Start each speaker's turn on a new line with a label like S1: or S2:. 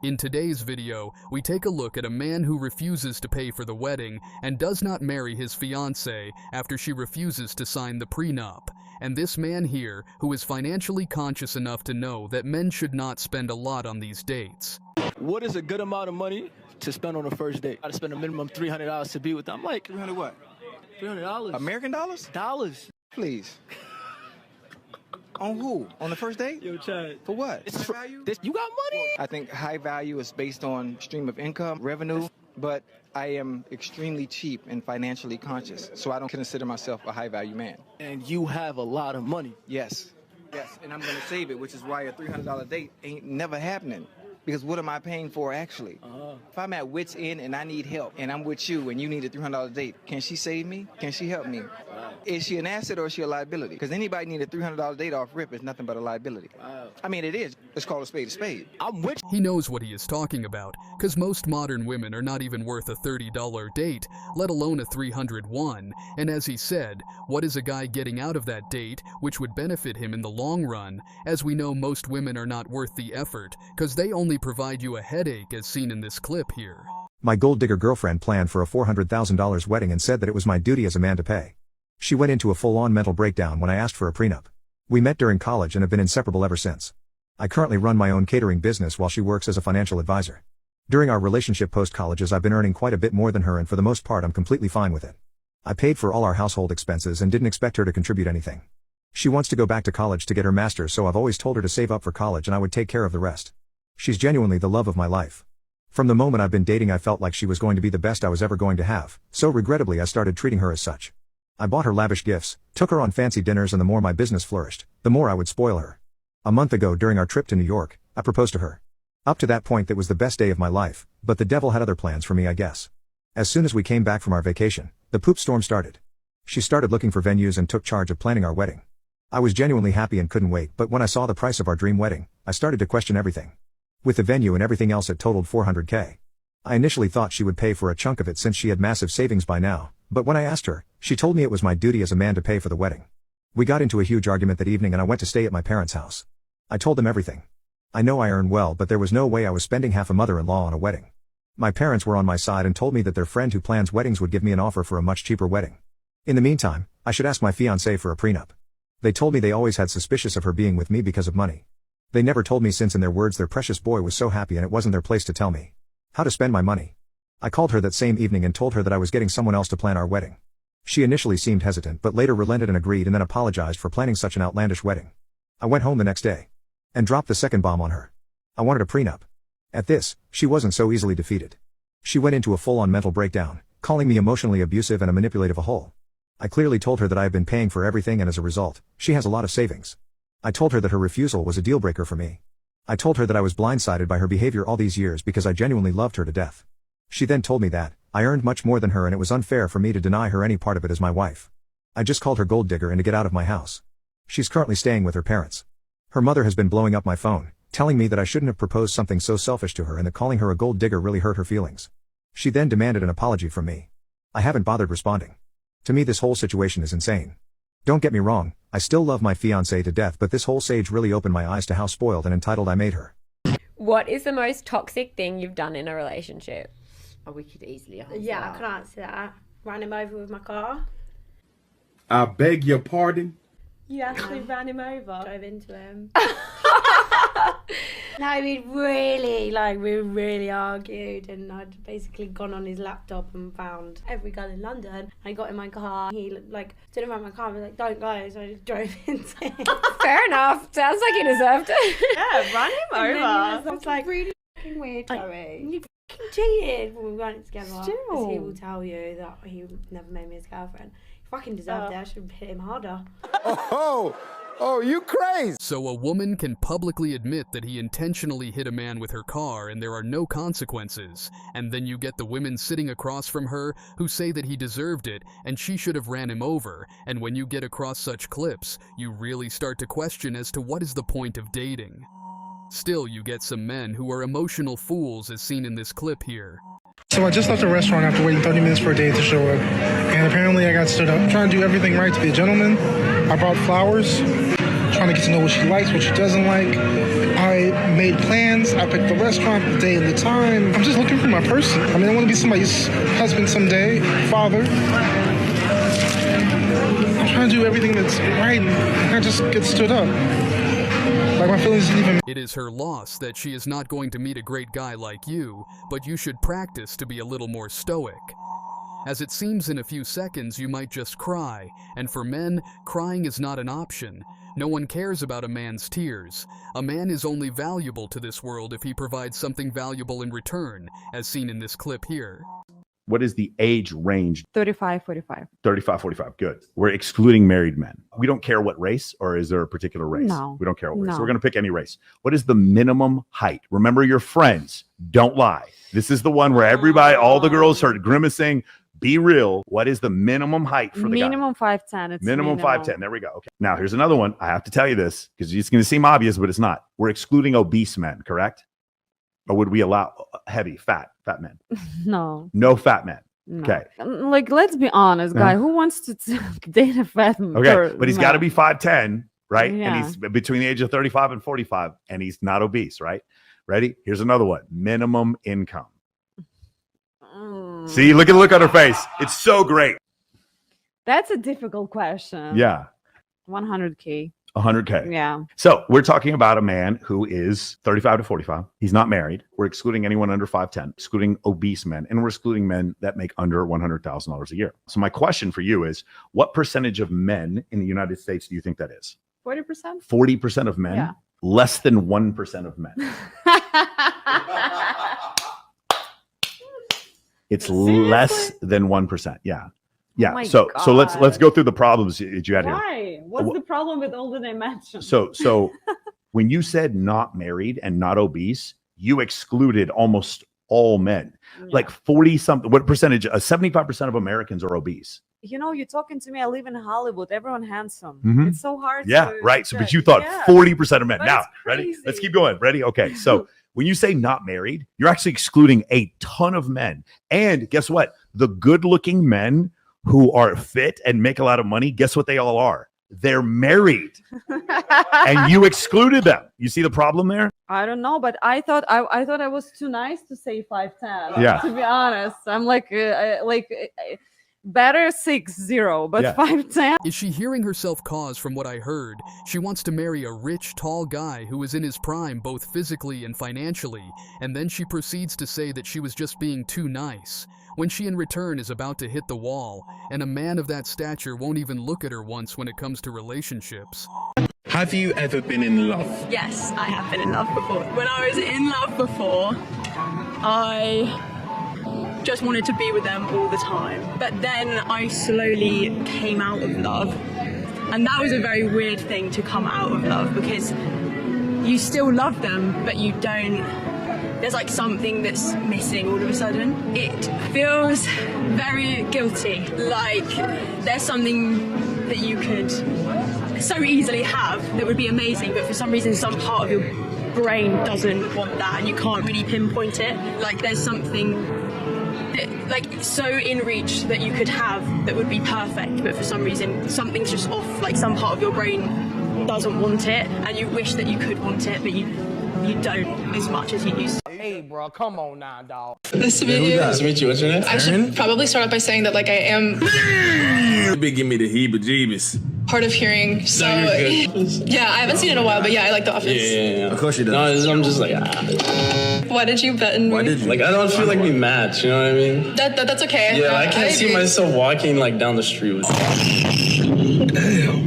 S1: In today's video, we take a look at a man who refuses to pay for the wedding and does not marry his fiancée after she refuses to sign the prenup. And this man here, who is financially conscious enough to know that men should not spend a lot on these dates.
S2: What is a good amount of money to spend on a first date? I gotta spend a minimum $300 to be with them. I'm like,
S3: 300 what?
S2: $300.
S3: American dollars?
S2: Dollars.
S3: Please. On who? On the first date?
S2: Yo, Chad.
S3: For what?
S2: This is
S3: High value?
S2: you got money?
S3: I think high value is based on stream of income, revenue, but I am extremely cheap and financially conscious, so I don't consider myself a high value man.
S2: And you have a lot of money.
S3: Yes. Yes, and I'm gonna save it, which is why a $300 date ain't never happening. Because what am I paying for actually? If I'm at wit's end and I need help and I'm with you and you need a $300 date, can she save me? Can she help me? Is she an asset or is she a liability? Because anybody need a $300 date off rip is nothing but a liability. I mean, it is. Let's call a spade a spade.
S2: I'm with
S1: He knows what he is talking about, because most modern women are not even worth a $30 date, let alone a $301. And as he said, what is a guy getting out of that date, which would benefit him in the long run? As we know, most women are not worth the effort, because they only provide you a headache, as seen in this clip here.
S4: My gold digger girlfriend planned for a $400,000 wedding and said that it was my duty as a man to pay. She went into a full-on mental breakdown when I asked for a prenup. We met during college and have been inseparable ever since. I currently run my own catering business while she works as a financial advisor. During our relationship post-colleges, I've been earning quite a bit more than her, and for the most part I'm completely fine with it. I paid for all our household expenses and didn't expect her to contribute anything. She wants to go back to college to get her master's, so I've always told her to save up for college and I would take care of the rest. She's genuinely the love of my life. From the moment I've been dating, I felt like she was going to be the best I was ever going to have, so regrettably I started treating her as such. I bought her lavish gifts, took her on fancy dinners, and the more my business flourished, the more I would spoil her. A month ago, during our trip to New York, I proposed to her. Up to that point, that was the best day of my life, but the devil had other plans for me, I guess. As soon as we came back from our vacation, the poop storm started. She started looking for venues and took charge of planning our wedding. I was genuinely happy and couldn't wait, but when I saw the price of our dream wedding, I started to question everything. With the venue and everything else, it totaled $400K. I initially thought she would pay for a chunk of it since she had massive savings by now, but when I asked her, she told me it was my duty as a man to pay for the wedding. We got into a huge argument that evening and I went to stay at my parents' house. I told them everything. I know I earn well, but there was no way I was spending half a mother-in-law on a wedding. My parents were on my side and told me that their friend who plans weddings would give me an offer for a much cheaper wedding. In the meantime, I should ask my fiancé for a prenup. They told me they always had suspicious of her being with me because of money. They never told me, since in their words their precious boy was so happy and it wasn't their place to tell me how to spend my money. I called her that same evening and told her that I was getting someone else to plan our wedding. She initially seemed hesitant but later relented and agreed, and then apologized for planning such an outlandish wedding. I went home the next day and dropped the second bomb on her. I wanted a prenup. At this, she wasn't so easily defeated. She went into a full-on mental breakdown, calling me emotionally abusive and a manipulative a whole. I clearly told her that I have been paying for everything and as a result, she has a lot of savings. I told her that her refusal was a deal breaker for me. I told her that I was blindsided by her behavior all these years because I genuinely loved her to death. She then told me that I earned much more than her and it was unfair for me to deny her any part of it as my wife. I just called her gold digger and to get out of my house. She's currently staying with her parents. Her mother has been blowing up my phone, telling me that I shouldn't have proposed something so selfish to her and that calling her a gold digger really hurt her feelings. She then demanded an apology from me. I haven't bothered responding. To me, this whole situation is insane. Don't get me wrong, I still love my fiancée to death, but this whole sage really opened my eyes to how spoiled and entitled I made her.
S5: What is the most toxic thing you've done in a relationship?
S6: Oh, we could easily answer
S7: Yeah,
S6: that.
S7: I can answer that. Ran him over with my car.
S8: I beg your pardon?
S7: You actually ran him over? Drove into him. No, we really argued, and I'd basically gone on his laptop and found every girl in London. I got in my car, he stood around my car and was like, don't go, so I just drove into him.
S5: Fair enough. Sounds like he deserved it.
S7: Yeah, ran him over.
S6: That's like really fucking weird, Chloe.
S7: You fucking cheated when we weren't together.
S6: Still.
S7: Because he will tell you that he never made me his girlfriend. He fucking deserved it. I should have hit him harder.
S9: Oh, you crazy!
S1: So a woman can publicly admit that he intentionally hit a man with her car and there are no consequences, and then you get the women sitting across from her who say that he deserved it and she should have ran him over, and when you get across such clips, you really start to question as to what is the point of dating. Still, you get some men who are emotional fools, as seen in this clip here.
S10: So I just left the restaurant after waiting 30 minutes for a date to show up, and apparently I got stood up. I'm trying to do everything right to be a gentleman. I brought flowers. trying to get to know what she likes, what she doesn't like. I made plans. I picked the restaurant, the day, and the time. I'm just looking for my person. I mean, I want to be somebody's husband someday, father. I'm trying to do everything that's right, and I just get stood up. Like my feelings didn't even...
S1: It is her loss that she is not going to meet a great guy like you, but you should practice to be a little more stoic. As it seems in a few seconds you might just cry, and for men, crying is not an option. No one cares about a man's tears. A man is only valuable to this world if he provides something valuable in return, as seen in this clip here.
S8: What is the age range?
S11: 35, 45.
S8: 35, 45. Good. We're excluding married men. We don't care what race, or is there a particular race?
S11: No.
S8: We don't care what race.
S11: No.
S8: So we're going to pick any race. What is the minimum height? Remember your friends. Don't lie. This is the one where everybody, all the girls are grimacing. Be real. What is the minimum height for the guy?
S11: Minimum 5'10". It's
S8: minimum 5'10". There we go. Okay. Now here's another one. I have to tell you this because it's going to seem obvious, but it's not. We're excluding obese men, correct? Or would we allow heavy, fat men?
S11: No.
S8: No fat men.
S11: No.
S8: Okay.
S11: Like, let's be honest, guy. Who wants to date a fat man?
S8: Okay, but he's got to be 5'10", right?
S11: Yeah.
S8: And he's between the age of 35 and 45, and he's not obese, right? Ready? Here's another one. Minimum income. See, look at the look on her face. It's so great.
S11: That's a difficult question.
S8: Yeah.
S11: 100K.
S8: 100K.
S11: Yeah.
S8: So we're talking about a man who is 35 to 45. He's not married. We're excluding anyone under 5'10", excluding obese men, and we're excluding men that make under $100,000 a year. So my question for you is, what percentage of men in the United States do you think that is?
S11: 40%?
S8: 40% of men?
S11: Yeah.
S8: Less than 1% of men. It's
S11: Seriously?
S8: less than 1%. Yeah. Yeah.
S11: my
S8: So let's
S11: God.
S8: go through the problems that you had here.
S11: Why? What's the problem with all the dimensions?
S8: So when you said not married and not obese, you excluded almost all men.
S11: Yeah.
S8: Like 40 something, what percentage? 75% of Americans are obese.
S11: You know, you're talking to me. I live in Hollywood. Everyone handsome.
S8: Mhm.
S11: It's so hard.
S8: Yeah,
S11: to
S8: right. So, but
S11: judge.
S8: you thought
S11: Yeah.
S8: 40% of men.
S11: But
S8: Now,
S11: it's
S8: ready?
S11: crazy.
S8: Let's keep going. Ready? Okay. So when you say not married, you're actually excluding a ton of men. And guess what? The good-looking men who are fit and make a lot of money, guess what they all are? They're married. And you excluded them. You see the problem there?
S11: I don't know, but I thought I was too nice to say 5'10".
S8: Yeah.
S11: To be honest, I'm like better 6'0", but
S8: Yeah.
S11: 5'10".
S1: Is she hearing herself cause from what I heard? She wants to marry a rich, tall guy who is in his prime both physically and financially, and then she proceeds to say that she was just being too nice, when she in return is about to hit the wall, and a man of that stature won't even look at her once when it comes to relationships.
S12: Have you ever been in love?
S13: Yes, I have been in love before. When I was in love before, I just wanted to be with them all the time. But then I slowly came out of love. And that was a very weird thing to come out of love, because you still love them, but you don't. There's like something that's missing all of a sudden. It feels very guilty. Like there's something that you could so easily have that would be amazing, but for some reason some part of your brain doesn't want that and you can't really pinpoint it. Like there's something that, like so in reach that you could have that would be perfect, but for some reason something's just off. Like some part of your brain doesn't want it and you wish that you could want it, but you don't as much as you used to.
S14: Hey, bro, come on now, dog.
S15: Nice to meet you.
S14: Nice to meet you. What's your name?
S15: I should probably start off by saying that, like, I am
S12: You been giving me the heebie-jeebies.
S15: hard of hearing, so
S12: No, you're good.
S15: yeah, I haven't seen it in a while, but yeah, I like The Office.
S12: Yeah. Of course you do. No, I'm just like,
S15: Why did you bet in me?
S12: Why did you? Like, I don't feel like we match, you know what I mean?
S15: That's okay.
S12: Yeah, I can't see
S15: agree.
S12: myself walking, like, down the street with you. Damn.